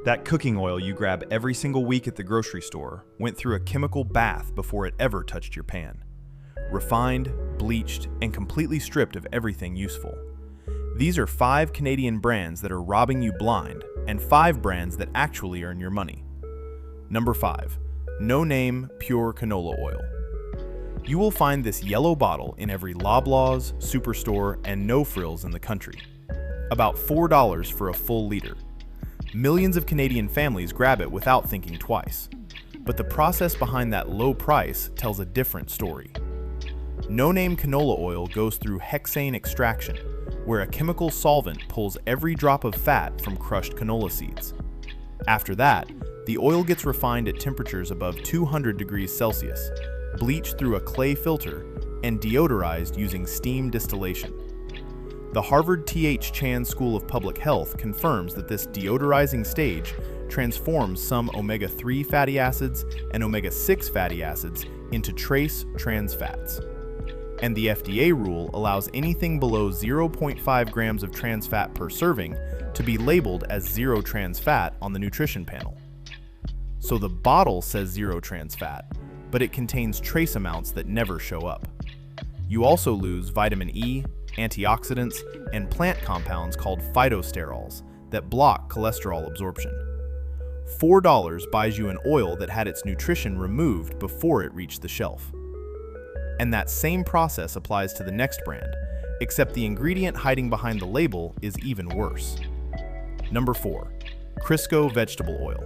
That cooking oil you grab every single week at the grocery store went through a chemical bath before it ever touched your pan. Refined, bleached, and completely stripped of everything useful. These are 5 Canadian brands that are robbing you blind, and 5 brands that actually earn your money. Number 5. No Name Pure Canola Oil. You will find this yellow bottle in every Loblaws, Superstore, and No Frills in the country. About $4 for a full liter. Millions of Canadian families grab it without thinking twice. But the process behind that low price tells a different story. No Name Canola Oil goes through hexane extraction, where a chemical solvent pulls every drop of fat from crushed canola seeds. After that, the oil gets refined at temperatures above 200 degrees Celsius, bleached through a clay filter, and deodorized using steam distillation. The Harvard T.H. Chan School of Public Health confirms that this deodorizing stage transforms some omega-3 fatty acids and omega-6 fatty acids into trace trans fats. And the FDA rule allows anything below 0.5 grams of trans fat per serving to be labeled as zero trans fat on the nutrition panel. So the bottle says zero trans fat, but it contains trace amounts that never show up. You also lose vitamin E, antioxidants, and plant compounds called phytosterols that block cholesterol absorption. $4 buys you an oil that had its nutrition removed before it reached the shelf. And that same process applies to the next brand, except the ingredient hiding behind the label is even worse. Number 4. Crisco Vegetable Oil.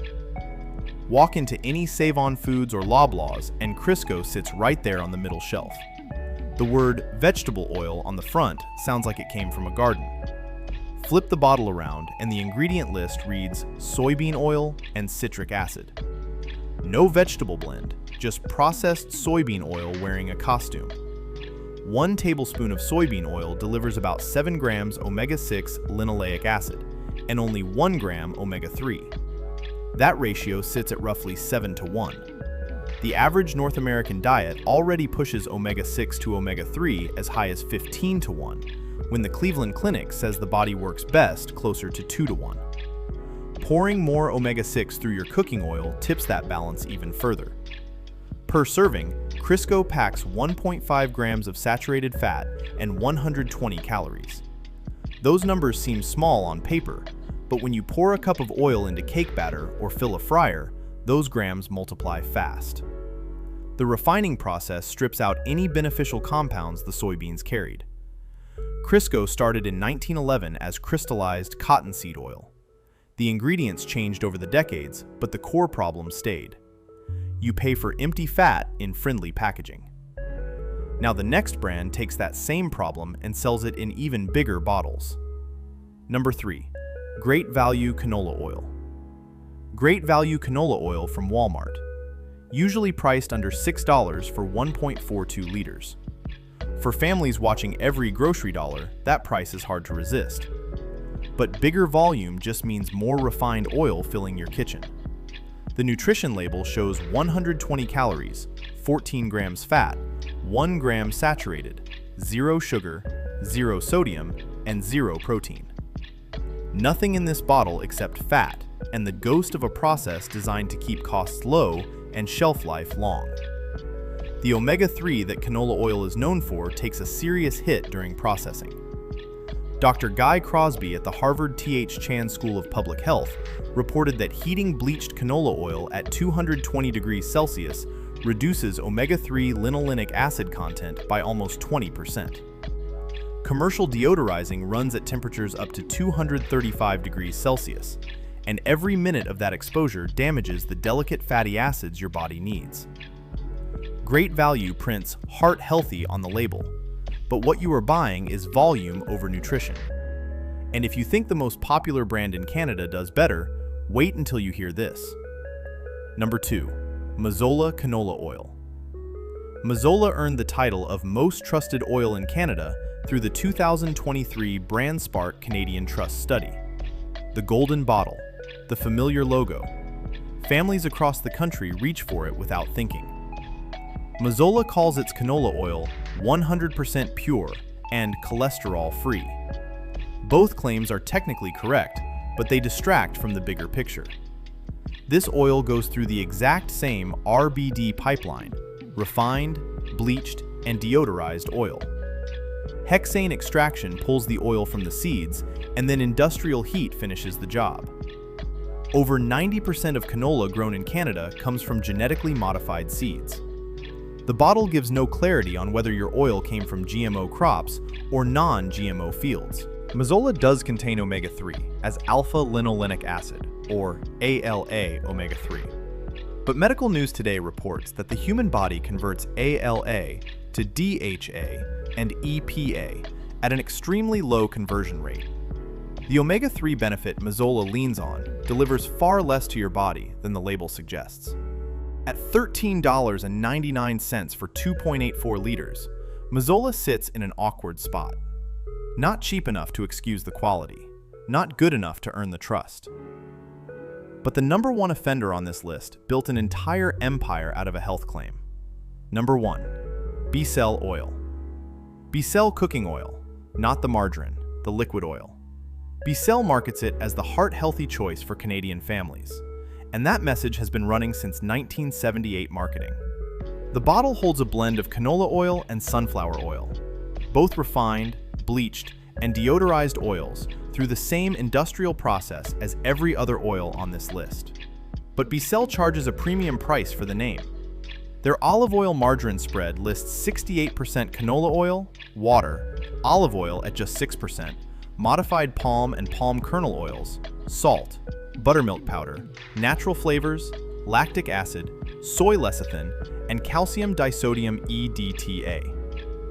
Walk into any Save-On Foods or Loblaws and Crisco sits right there on the middle shelf. The word vegetable oil on the front sounds like it came from a garden. Flip the bottle around and the ingredient list reads soybean oil and citric acid. No vegetable blend, just processed soybean oil wearing a costume. 1 tablespoon of soybean oil delivers about 7 grams omega-6 linoleic acid and only 1 gram omega-3. That ratio sits at roughly 7-to-1. The average North American diet already pushes omega-6 to omega-3 as high as 15-to-1, when the Cleveland Clinic says the body works best closer to 2-to-1. Pouring more omega-6 through your cooking oil tips that balance even further. Per serving, Crisco packs 1.5 grams of saturated fat and 120 calories. Those numbers seem small on paper, but when you pour a cup of oil into cake batter or fill a fryer, those grams multiply fast. The refining process strips out any beneficial compounds the soybeans carried. Crisco started in 1911 as crystallized cottonseed oil. The ingredients changed over the decades, but the core problem stayed. You pay for empty fat in friendly packaging. Now the next brand takes that same problem and sells it in even bigger bottles. Number 3. Great Value Canola Oil. Great Value Canola Oil from Walmart. Usually priced under $6 for 1.42 liters. For families watching every grocery dollar, that price is hard to resist. But bigger volume just means more refined oil filling your kitchen. The nutrition label shows 120 calories, 14 grams fat, 1 gram saturated, 0 sugar, 0 sodium, and 0 protein. Nothing in this bottle except fat and the ghost of a process designed to keep costs low and shelf life long. The omega-3 that canola oil is known for takes a serious hit during processing. Dr. Guy Crosby at the Harvard T.H. Chan School of Public Health reported that heating bleached canola oil at 220 degrees Celsius reduces omega-3 linolenic acid content by almost 20%. Commercial deodorizing runs at temperatures up to 235 degrees Celsius, and every minute of that exposure damages the delicate fatty acids your body needs. Great Value prints "Heart Healthy" on the label, but what you are buying is volume over nutrition. And if you think the most popular brand in Canada does better, wait until you hear this. Number 2. Mazola Canola Oil. Mazola earned the title of Most Trusted Oil in Canada through the 2023 BrandSpark Canadian Trust Study. The golden bottle, the familiar logo. Families across the country reach for it without thinking. Mazola calls its canola oil 100% pure and cholesterol-free. Both claims are technically correct, but they distract from the bigger picture. This oil goes through the exact same RBD pipeline: refined, bleached, and deodorized oil. Hexane extraction pulls the oil from the seeds, and then industrial heat finishes the job. Over 90% of canola grown in Canada comes from genetically modified seeds. The bottle gives no clarity on whether your oil came from GMO crops or non-GMO fields. Mazola does contain omega-3 as alpha-linolenic acid, or ALA omega-3. But Medical News Today reports that the human body converts ALA to DHA and EPA at an extremely low conversion rate. The omega-3 benefit Mazola leans on delivers far less to your body than the label suggests. At $13.99 for 2.84 liters, Mazola sits in an awkward spot. Not cheap enough to excuse the quality, not good enough to earn the trust. But the number one offender on this list built an entire empire out of a health claim. Number 1. B-Cell Oil. B-Cell cooking oil, not the margarine, the liquid oil. B-Cell markets it as the heart-healthy choice for Canadian families, and that message has been running since 1978 marketing. The bottle holds a blend of canola oil and sunflower oil, both refined, bleached, and deodorized oils through the same industrial process as every other oil on this list. But B-Cell charges a premium price for the name. Their olive oil margarine spread lists 68% canola oil, water, olive oil at just 6%, modified palm and palm kernel oils, salt, buttermilk powder, natural flavors, lactic acid, soy lecithin, and calcium disodium EDTA.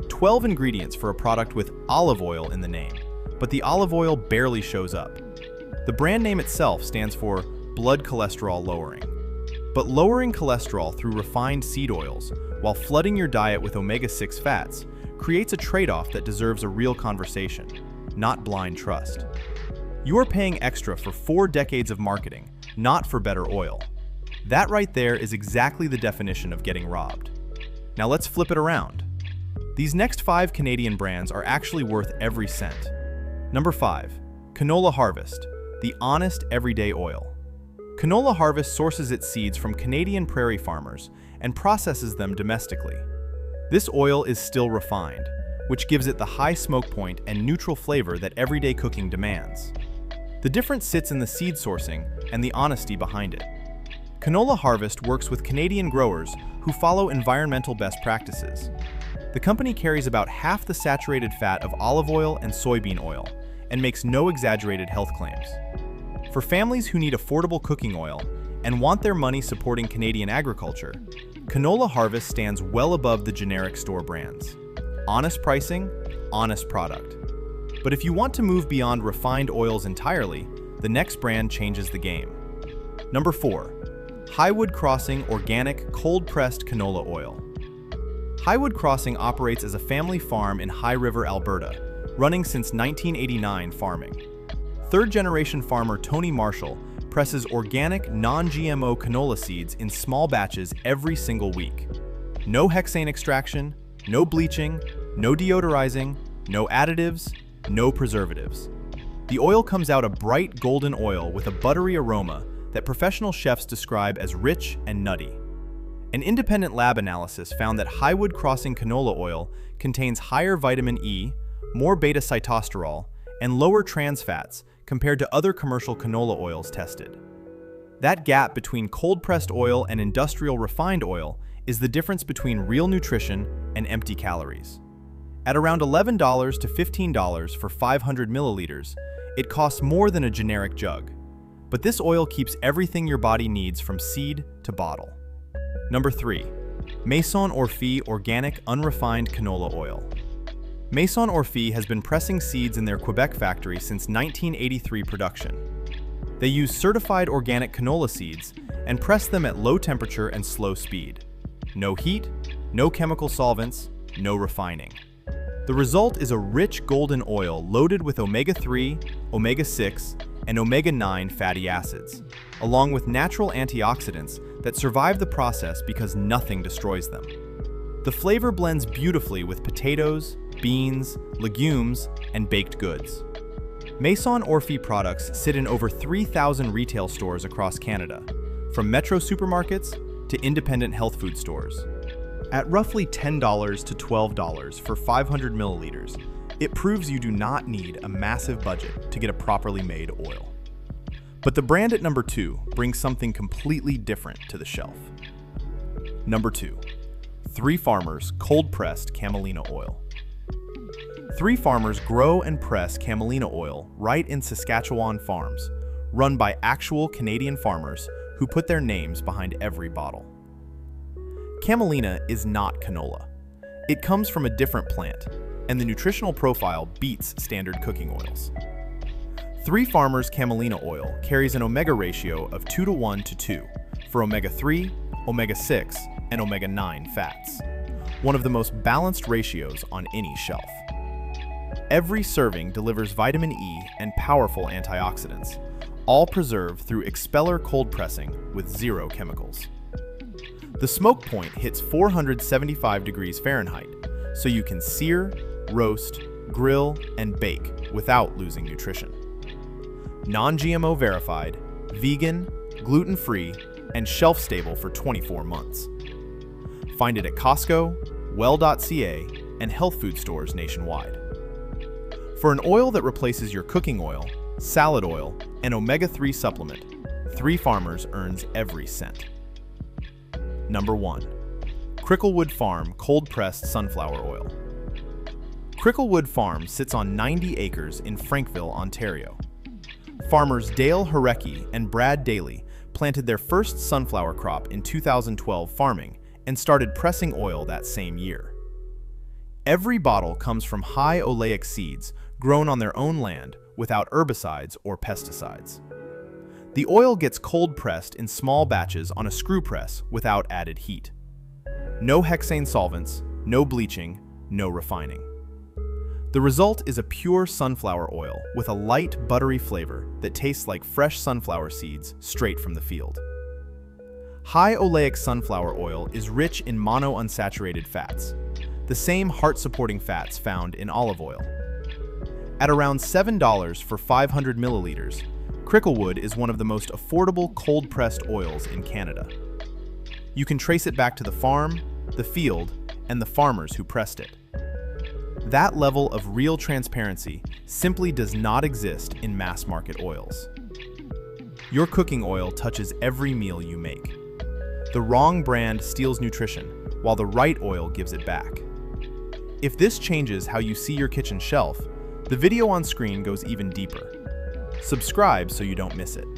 12 ingredients for a product with olive oil in the name, but the olive oil barely shows up. The brand name itself stands for blood cholesterol lowering. But lowering cholesterol through refined seed oils while flooding your diet with omega-6 fats creates a trade-off that deserves a real conversation, not blind trust. You are paying extra for 4 decades of marketing, not for better oil. That right there is exactly the definition of getting robbed. Now let's flip it around. These next 5 Canadian brands are actually worth every cent. Number 5. Canola Harvest, the honest everyday oil. Canola Harvest sources its seeds from Canadian prairie farmers and processes them domestically. This oil is still refined, which gives it the high smoke point and neutral flavor that everyday cooking demands. The difference sits in the seed sourcing and the honesty behind it. Canola Harvest works with Canadian growers who follow environmental best practices. The company carries about half the saturated fat of olive oil and soybean oil and makes no exaggerated health claims. For families who need affordable cooking oil and want their money supporting Canadian agriculture, Canola Harvest stands well above the generic store brands. Honest pricing, honest product. But if you want to move beyond refined oils entirely, the next brand changes the game. Number 4. Highwood Crossing Organic Cold-Pressed Canola Oil. Highwood Crossing operates as a family farm in High River, Alberta, running since 1989 farming. Third-generation farmer Tony Marshall presses organic, non-GMO canola seeds in small batches every single week. No hexane extraction, no bleaching, no deodorizing, no additives, no preservatives. The oil comes out a bright golden oil with a buttery aroma that professional chefs describe as rich and nutty. An independent lab analysis found that Highwood Crossing canola oil contains higher vitamin E, more beta-sitosterol, and lower trans fats compared to other commercial canola oils tested. That gap between cold-pressed oil and industrial refined oil is the difference between real nutrition and empty calories. At around $11 to $15 for 500 milliliters, it costs more than a generic jug. But this oil keeps everything your body needs from seed to bottle. Number 3. Maison Orphée Organic Unrefined Canola Oil. Maison Orphée has been pressing seeds in their Quebec factory since 1983 production. They use certified organic canola seeds and press them at low temperature and slow speed. No heat, no chemical solvents, no refining. The result is a rich golden oil loaded with omega-3, omega-6, and omega-9 fatty acids, along with natural antioxidants that survive the process because nothing destroys them. The flavor blends beautifully with potatoes, beans, legumes, and baked goods. Maison Orphée products sit in over 3,000 retail stores across Canada, from metro supermarkets to independent health food stores. At roughly $10 to $12 for 500 milliliters, it proves you do not need a massive budget to get a properly made oil. But the brand at number 2 brings something completely different to the shelf. Number 2, Three Farmers Cold-Pressed Camelina Oil. Three Farmers grow and press camelina oil right in Saskatchewan farms, run by actual Canadian farmers who put their names behind every bottle. Camelina is not canola. It comes from a different plant, and the nutritional profile beats standard cooking oils. Three Farmers Camelina Oil carries an omega ratio of 2:1 to 2 for omega-3, omega-6, and omega-9 fats, one of the most balanced ratios on any shelf. Every serving delivers vitamin E and powerful antioxidants, all preserved through expeller cold pressing with 0 chemicals. The smoke point hits 475 degrees Fahrenheit, so you can sear, roast, grill, and bake without losing nutrition. Non-GMO verified, vegan, gluten-free, and shelf-stable for 24 months. Find it at Costco, well.ca, and health food stores nationwide. For an oil that replaces your cooking oil, salad oil, and omega-3 supplement, Three Farmers earns every cent. Number 1, Cricklewood Farm Cold-Pressed Sunflower Oil. Cricklewood Farm sits on 90 acres in Frankville, Ontario. Farmers Dale Harecki and Brad Daly planted their first sunflower crop in 2012 farming and started pressing oil that same year. Every bottle comes from high oleic seeds grown on their own land without herbicides or pesticides. The oil gets cold pressed in small batches on a screw press without added heat. No hexane solvents, no bleaching, no refining. The result is a pure sunflower oil with a light, buttery flavor that tastes like fresh sunflower seeds straight from the field. High oleic sunflower oil is rich in monounsaturated fats, the same heart-supporting fats found in olive oil. At around $7 for 500 milliliters, Cricklewood is one of the most affordable cold-pressed oils in Canada. You can trace it back to the farm, the field, and the farmers who pressed it. That level of real transparency simply does not exist in mass-market oils. Your cooking oil touches every meal you make. The wrong brand steals nutrition, while the right oil gives it back. If this changes how you see your kitchen shelf, the video on screen goes even deeper. Subscribe so you don't miss it.